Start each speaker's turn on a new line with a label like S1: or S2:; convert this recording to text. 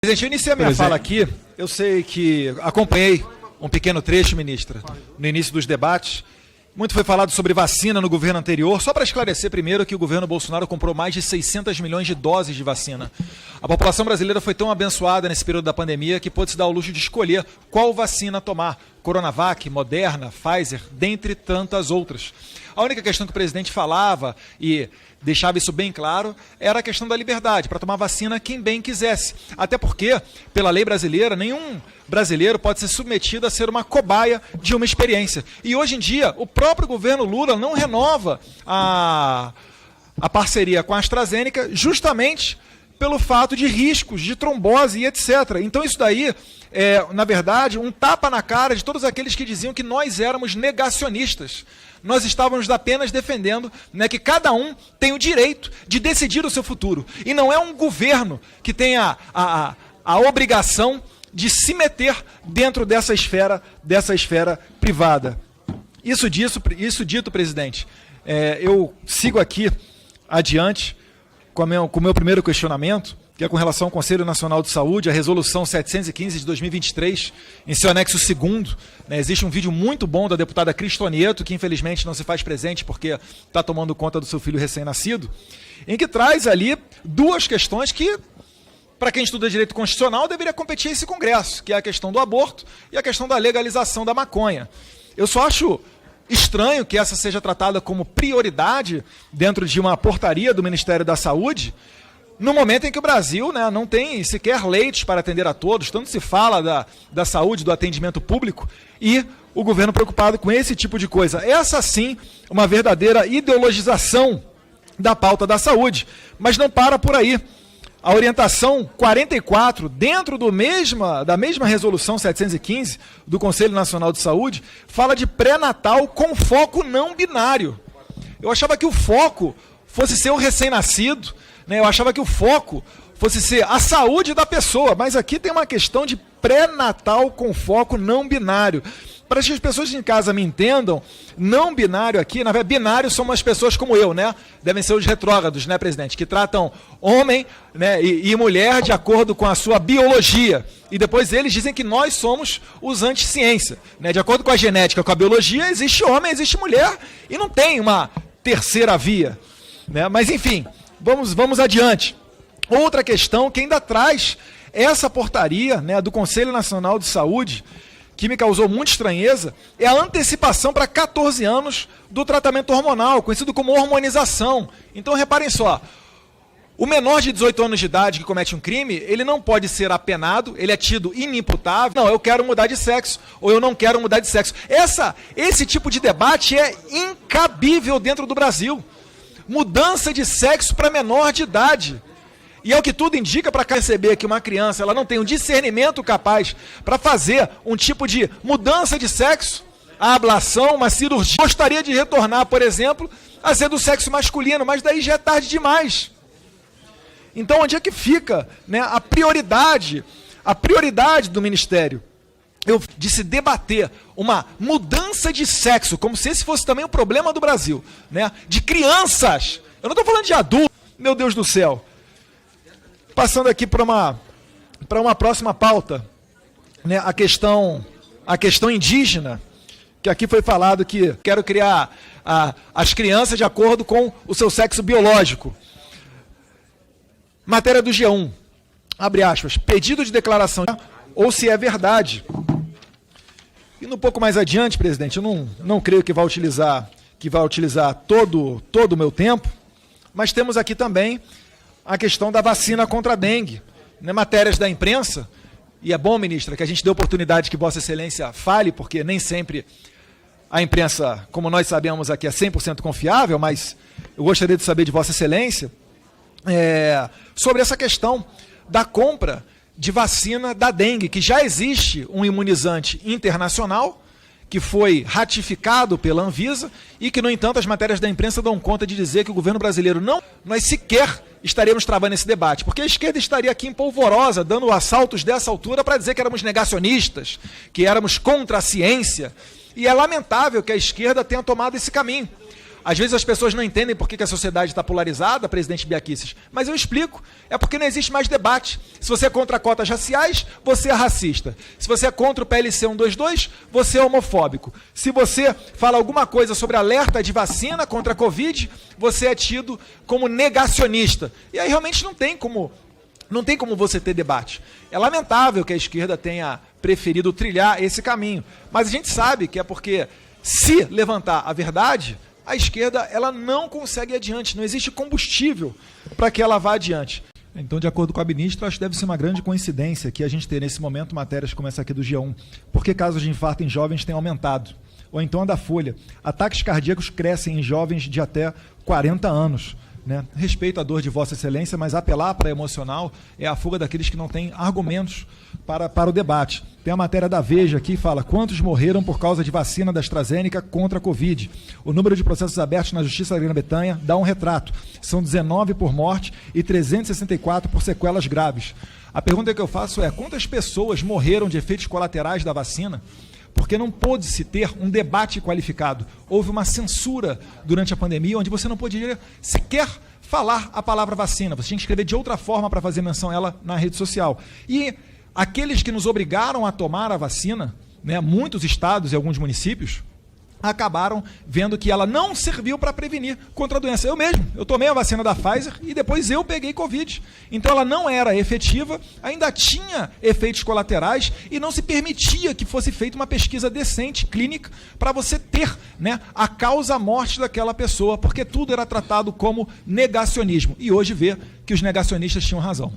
S1: Presidente, eu iniciei a minha fala aqui, eu sei que acompanhei um pequeno trecho, ministra, no início dos debates. Muito foi falado sobre vacina no governo anterior. Só para esclarecer primeiro que o governo Bolsonaro comprou mais de 600 milhões de doses de vacina. A população brasileira foi tão abençoada nesse período da pandemia que pôde se dar o luxo de escolher qual vacina tomar. Coronavac, Moderna, Pfizer, dentre tantas outras. A única questão que o presidente falava e deixava isso bem claro era a questão da liberdade, para tomar vacina quem bem quisesse. Até porque, pela lei brasileira, nenhum brasileiro pode ser submetido a ser uma cobaia de uma experiência. E hoje em dia, o próprio governo Lula não renova a parceria com a AstraZeneca justamente pelo fato de riscos, de trombose e etc. Então isso daí é, na verdade, um tapa na cara de todos aqueles que diziam que nós éramos negacionistas. Nós estávamos apenas defendendo, né, que cada um tem o direito de decidir o seu futuro. E não é um governo que tem a obrigação de se meter dentro dessa esfera privada. Isso dito, presidente, eu sigo aqui adiante com o meu primeiro questionamento, que é com relação ao Conselho Nacional de Saúde, a resolução 715 de 2023, em seu anexo 2º, né, existe um vídeo muito bom da deputada Cristonieto, que infelizmente não se faz presente porque está tomando conta do seu filho recém-nascido, em que traz ali duas questões que, para quem estuda direito constitucional, deveria competir esse Congresso, que é a questão do aborto e a questão da legalização da maconha. Eu só acho estranho que essa seja tratada como prioridade dentro de uma portaria do Ministério da Saúde, no momento em que o Brasil, né, não tem sequer leitos para atender a todos, tanto se fala da saúde, do atendimento público, e o governo preocupado com esse tipo de coisa. Essa sim, uma verdadeira ideologização da pauta da saúde, mas não para por aí. A orientação 44, dentro da mesma resolução 715 do Conselho Nacional de Saúde, fala de pré-natal com foco não binário. Eu achava que o foco fosse ser o recém-nascido, né? Eu achava que o foco fosse ser a saúde da pessoa, mas aqui tem uma questão de pré-natal com foco não binário. Para que as pessoas em casa me entendam, não binário aqui, na verdade, binário são umas pessoas como eu, né? Devem ser os retrógrados, né, presidente? Que tratam homem, né, e mulher de acordo com a sua biologia. E depois eles dizem que nós somos os anti-ciência, né? De acordo com a genética, com a biologia, existe homem, existe mulher, e não tem uma terceira via, né? Mas, enfim, vamos adiante. Outra questão que ainda traz essa portaria, né, do Conselho Nacional de Saúde, que me causou muita estranheza, é a antecipação para 14 anos do tratamento hormonal, conhecido como hormonização. Então, reparem só, o menor de 18 anos de idade que comete um crime, ele não pode ser apenado, ele é tido inimputável. Não, eu quero mudar de sexo, ou eu não quero mudar de sexo. Esse tipo de debate é incabível dentro do Brasil. Mudança de sexo para menor de idade. E é o que tudo indica para perceber que uma criança ela não tem um discernimento capaz para fazer um tipo de mudança de sexo, a ablação, uma cirurgia. Gostaria de retornar, por exemplo, a ser do sexo masculino, mas daí já é tarde demais. Então, onde é que fica, né, a prioridade do Ministério? De se debater uma mudança de sexo, como se esse fosse também um problema do Brasil, né? De crianças. Eu não estou falando de adultos. Meu Deus do céu. Passando aqui para uma próxima pauta, né, a questão indígena, que aqui foi falado que quero criar as crianças de acordo com o seu sexo biológico. Matéria do G1, abre aspas, pedido de declaração, ou se é verdade. E um pouco mais adiante, presidente, eu não creio que vai utilizar todo o meu tempo, mas temos aqui também a questão da vacina contra a dengue. Né, matérias da imprensa, e é bom, ministra, que a gente dê oportunidade que Vossa Excelência fale, porque nem sempre a imprensa, como nós sabemos aqui, é 100% confiável, mas eu gostaria de saber de Vossa Excelência sobre essa questão da compra de vacina da dengue, que já existe um imunizante internacional, que foi ratificado pela Anvisa e que, no entanto, as matérias da imprensa dão conta de dizer que o governo brasileiro nós sequer estaremos travando esse debate, porque a esquerda estaria aqui em polvorosa, dando assaltos dessa altura para dizer que éramos negacionistas, que éramos contra a ciência, e é lamentável que a esquerda tenha tomado esse caminho. Às vezes as pessoas não entendem por que a sociedade está polarizada, presidente Bia Kicis, mas eu explico. É porque não existe mais debate. Se você é contra cotas raciais, você é racista. Se você é contra o PLC 122, você é homofóbico. Se você fala alguma coisa sobre alerta de vacina contra a Covid, você é tido como negacionista. E aí realmente não tem como você ter debate. É lamentável que a esquerda tenha preferido trilhar esse caminho. Mas a gente sabe que é porque, se levantar a verdade, a esquerda ela não consegue ir adiante. Não existe combustível para que ela vá adiante. Então, de acordo com a ministra, acho que deve ser uma grande coincidência que a gente ter, nesse momento, matérias como essa aqui do G1. Porque casos de infarto em jovens têm aumentado. Ou então a da Folha. Ataques cardíacos crescem em jovens de até 40 anos. Né? Respeito a dor de Vossa Excelência, mas apelar para a emocional é a fuga daqueles que não têm argumentos para o debate. Tem a matéria da Veja aqui, fala: quantos morreram por causa de vacina da AstraZeneca contra a Covid? O número de processos abertos na Justiça da Grã-Bretanha dá um retrato. São 19 por morte e 364 por sequelas graves. A pergunta que eu faço é: quantas pessoas morreram de efeitos colaterais da vacina? Porque não pôde-se ter um debate qualificado. Houve uma censura durante a pandemia, onde você não podia sequer falar a palavra vacina. Você tinha que escrever de outra forma para fazer menção a ela na rede social. E aqueles que nos obrigaram a tomar a vacina, né, muitos estados e alguns municípios, acabaram vendo que ela não serviu para prevenir contra a doença. Eu tomei a vacina da Pfizer e depois eu peguei Covid. Então ela não era efetiva, ainda tinha efeitos colaterais e não se permitia que fosse feita uma pesquisa decente, clínica, para você ter, né, a causa-morte daquela pessoa, porque tudo era tratado como negacionismo. E hoje vê que os negacionistas tinham razão.